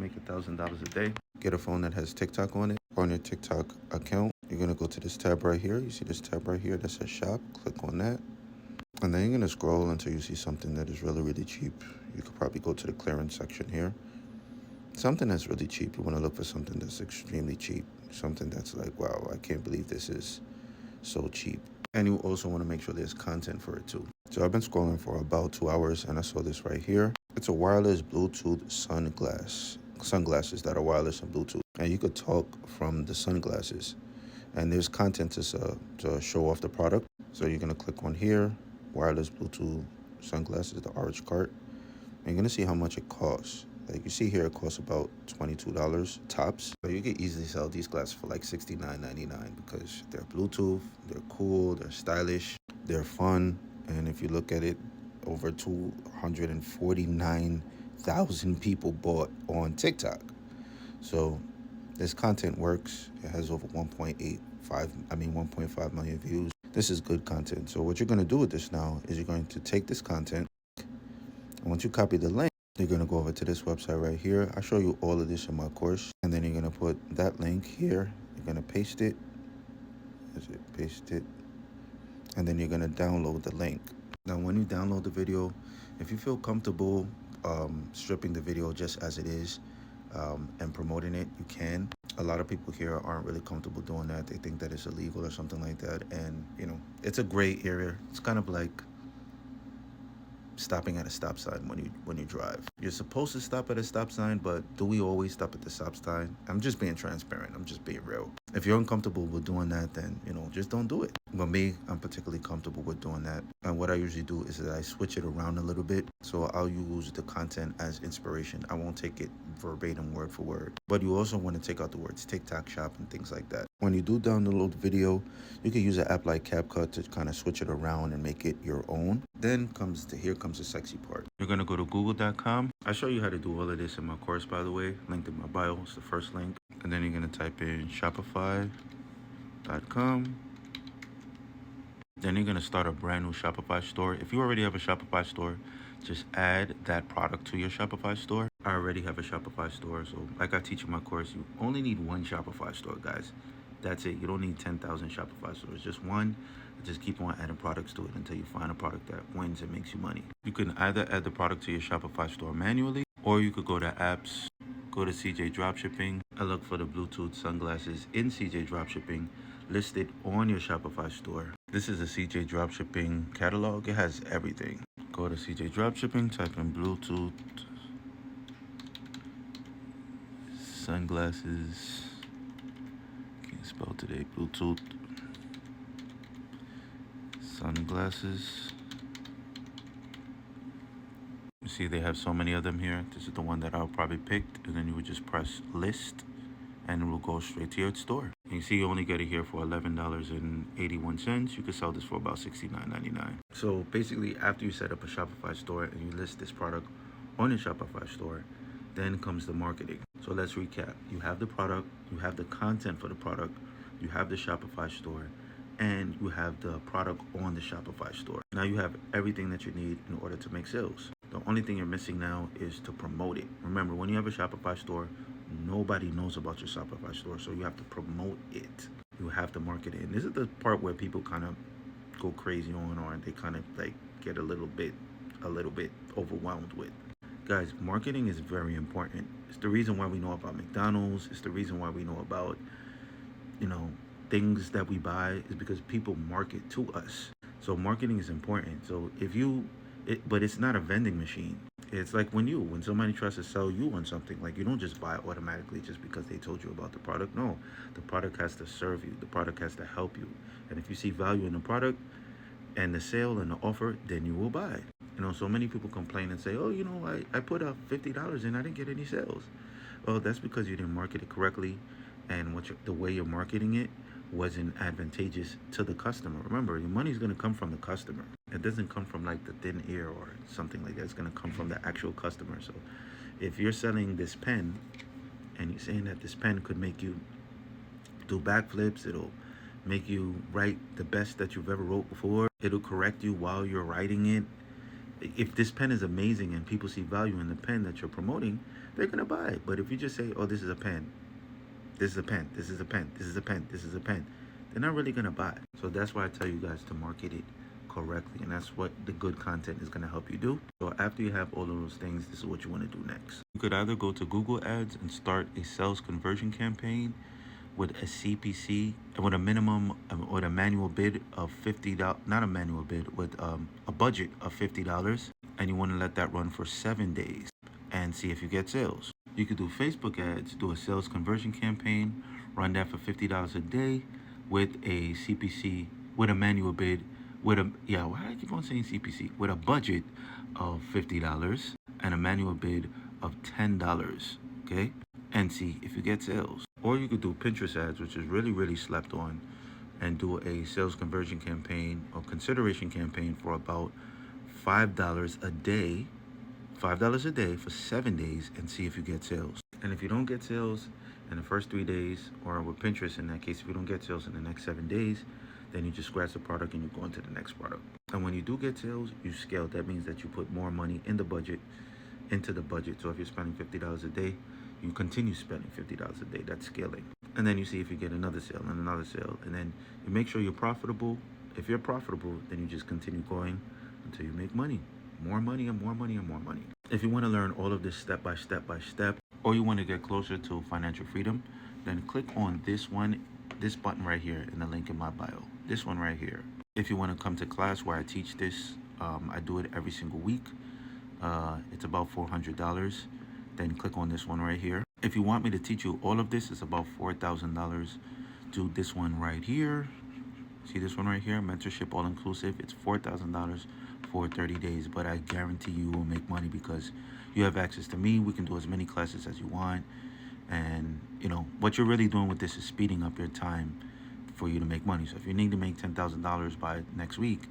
make $1,000 a day. Get a phone that has TikTok on it. On your TikTok account, you're gonna go to this tab right here. You see this tab right here that says shop. Click on that. And then you're gonna scroll until you see something that is really, really cheap. You could probably go to the clearance section here. Something that's really cheap. You wanna look for something that's extremely cheap. Something that's like, wow, I can't believe this is so cheap. And you also wanna make sure there's content for it too. So I've been scrolling for about 2 hours and I saw this right here. It's a wireless Bluetooth sunglasses that are wireless and Bluetooth. And you could talk from the sunglasses. And there's content to show off the product. So you're gonna click on here, wireless Bluetooth sunglasses, the orange cart. And you're gonna see how much it costs. Like you see here, it costs about $22 tops. So you can easily sell these glasses for like $69.99 because they're Bluetooth, they're cool, they're stylish, they're fun. And if you look at it, over 249,000 people bought on TikTok. So this content works. It has over 1.5 million views. This is good content. So what you're going to do with this now is you're going to take this content, and once you copy the link, you're going to go over to this website right here. I show you all of this in my course. And then you're going to put that link here. You're going to paste it. Paste it. And then you're going to download the link. Now, when you download the video, if you feel comfortable stripping the video just as it is and promoting it, you can. A lot of people here aren't really comfortable doing that. They think that it's illegal or something like that. And, you know, it's a gray area. It's kind of like stopping at a stop sign when you drive. You're supposed to stop at a stop sign, but do we always stop at the stop sign? I'm just being transparent. I'm just being real. If you're uncomfortable with doing that, then, you know, just don't do it. But me, I'm particularly comfortable with doing that. And what I usually do is that I switch it around a little bit. So I'll use the content as inspiration. I won't take it verbatim word for word. But you also want to take out the words TikTok shop and things like that. When you do download the video, you can use an app like CapCut to kind of switch it around and make it your own. Then here comes the sexy part. You're going to go to google.com. I show you how to do all of this in my course, by the way. Linked in my bio. It's the first link. And then you're going to type in shopify.com. Then you're going to start a brand new Shopify store. If you already have a Shopify store, just add that product to your Shopify store. I already have a Shopify store. So like I teach in my course, you only need one Shopify store, guys. That's it. You don't need 10,000 Shopify stores. Just one. Just keep on adding products to it until you find a product that wins and makes you money. You can either add the product to your Shopify store manually, or you could go to apps, go to CJ Dropshipping, and look for the Bluetooth sunglasses in CJ Dropshipping listed on your Shopify store. This is a CJ Dropshipping catalog. It has everything. Go to CJ Dropshipping, type in Bluetooth sunglasses. Can't spell today. Bluetooth sunglasses. You see they have so many of them here. This is the one that I'll probably picked, and then you would just press list and it will go straight to your store. And you see you only get it here for $11.81. You could sell this for about $69.99. So basically, after you set up a Shopify store and you list this product on your Shopify store, then comes the marketing. So let's recap. You have the product, you have the content for the product, you have the Shopify store, and you have the product on the Shopify store. Now you have everything that you need in order to make sales. The only thing you're missing now is to promote it. Remember, when you have a Shopify store, nobody knows about your Shopify store, so you have to promote it. You have to market it. And this is the part where people kind of go crazy on, or they kind of like get a little bit overwhelmed with. Guys, marketing is very important. It's the reason why we know about McDonald's. It's the reason why we know about, you know, things that we buy, is because people market to us. So marketing is important. So but it's not a vending machine. It's like when somebody tries to sell you on something, like you don't just buy it automatically just because they told you about the product. No, the product has to serve you. The product has to help you. And if you see value in the product and the sale and the offer, then you will buy. You know, so many people complain and say, oh, you know, I put up $50 and I didn't get any sales. Well, that's because you didn't market it correctly, and the way you're marketing it wasn't advantageous to the customer. Remember, your money is going to come from the customer. It doesn't come from like the thin air or something like that. It's going to come from the actual customer. So if you're selling this pen and you're saying that this pen could make you do backflips, it'll make you write the best that you've ever wrote before, it'll correct you while you're writing it. If this pen is amazing and people see value in the pen that you're promoting, they're gonna buy it. But if you just say, oh, this is a pen, this is a pen, this is a pen, this is a pen, this is a pen, they're not really gonna buy it. So that's why I tell you guys to market it correctly, and that's what the good content is gonna help you do. So after you have all of those things, this is what you want to do next. You could either go to Google Ads and start a sales conversion campaign with a CPC, with a minimum or a manual bid of $50, not a manual bid, with a budget of $50, and you want to let that run for 7 days and see if you get sales. You could do Facebook ads, do a sales conversion campaign, run that for $50 a day with a CPC, with a manual bid, with a, yeah, why do I keep on saying CPC? With a budget of $50 and a manual bid of $10, okay? And see if you get sales. Or you could do Pinterest ads, which is really, really slept on, and do a sales conversion campaign or consideration campaign for about $5 a day, $5 a day for 7 days, and see if you get sales. And if you don't get sales in the first 3 days, or with Pinterest in that case, if you don't get sales in the next 7 days, then you just scratch the product and you go into the next product. And when you do get sales, you scale. That means that you put more money in the budget, into the budget. So if you're spending $50 a day, you continue spending $50 a day. That's scaling. And then you see if you get another sale and another sale. And then you make sure you're profitable. If you're profitable, then you just continue going until you make money. More money and more money and more money. If you want to learn all of this step by step by step, or you want to get closer to financial freedom, then click on this one, this button right here in the link in my bio. This one right here. If you want to come to class where I teach this, I do it every single week. It's about $400. Then click on this one right here. If you want me to teach you all of this, it's about $4,000. Do this one right here. See this one right here, mentorship all inclusive. It's $4,000 for 30 days, but I guarantee you will make money because you have access to me. We can do as many classes as you want. And you know, what you're really doing with this is speeding up your time for you to make money. So if you need to make $10,000 by next week,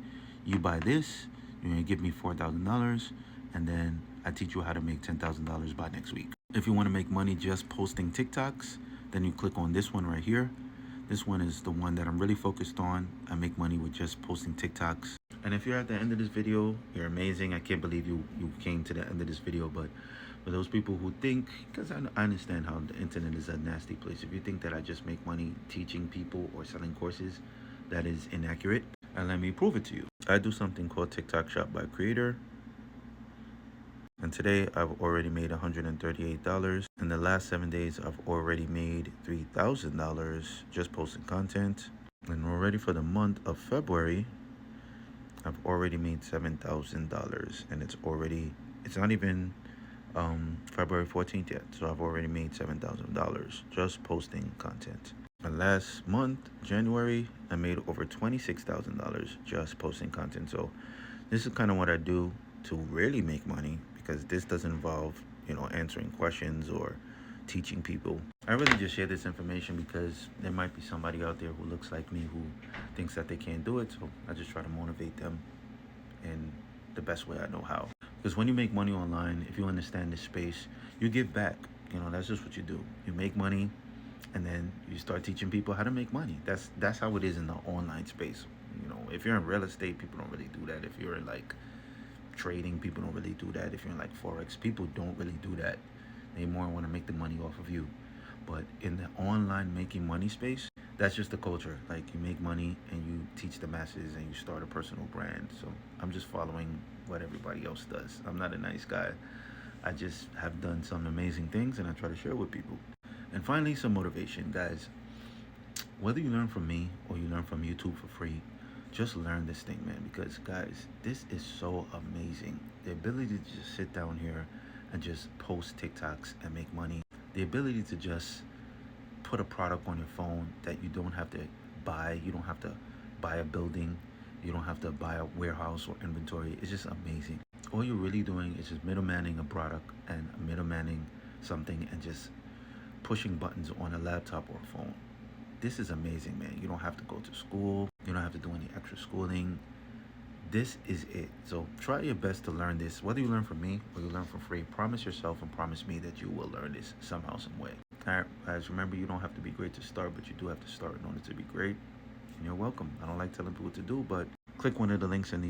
you buy this, you're gonna give me $4,000, and then I teach you how to make $10,000 by next week. If you want to make money just posting TikToks, then you click on this one right here. This one is the one that I'm really focused on. I make money with just posting TikToks. And if you're at the end of this video, you're amazing. I can't believe you came to the end of this video. But for those people who think, because I understand how the internet is a nasty place. If you think that I just make money teaching people or selling courses, that is inaccurate. And let me prove it to you. I do something called TikTok Shop by Creator. And today I've already made $138. In the last 7 days, I've already made $3,000 just posting content. And already for the month of February, I've already made $7,000. And it's not even February 14th yet. So I've already made $7,000 just posting content. And last month, January, I made over $26,000 just posting content. So this is kind of what I do to really make money, because this doesn't involve, you know, answering questions or teaching people. I really just share this information because there might be somebody out there who looks like me who thinks that they can't do it. So I just try to motivate them in the best way I know how. Because when you make money online, if you understand this space, you give back. You know, that's just what you do. You make money and then you start teaching people how to make money. That's how it is in the online space. You know, if you're in real estate, people don't really do that. If you're in like trading, people don't really do that. If you're in like Forex, people don't really do that. They more want to make the money off of you. But in the online making money space, that's just the culture. Like, you make money and you teach the masses and you start a personal brand. So I'm just following what everybody else does. I'm not a nice guy. I just have done some amazing things and I try to share with people. And finally, some motivation, guys. Whether you learn from me or you learn from YouTube for free, just learn this thing, man, because guys, this is so amazing. The ability to just sit down here and just post TikToks and make money. The ability to just put a product on your phone that you don't have to buy. You don't have to buy a building. You don't have to buy a warehouse or inventory. It's just amazing. All you're really doing is just middlemaning a product and middlemaning something and just pushing buttons on a laptop or a phone. This is amazing, man. You don't have to go to school. You don't have to do any extra schooling. This is it. So try your best to learn this. Whether you learn from me or you learn for free, promise yourself and promise me that you will learn this somehow, some way. All right, guys, remember, you don't have to be great to start, but you do have to start in order to be great. And you're welcome. I don't like telling people what to do, but click one of the links in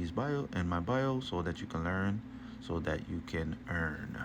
my bio so that you can learn, so that you can earn.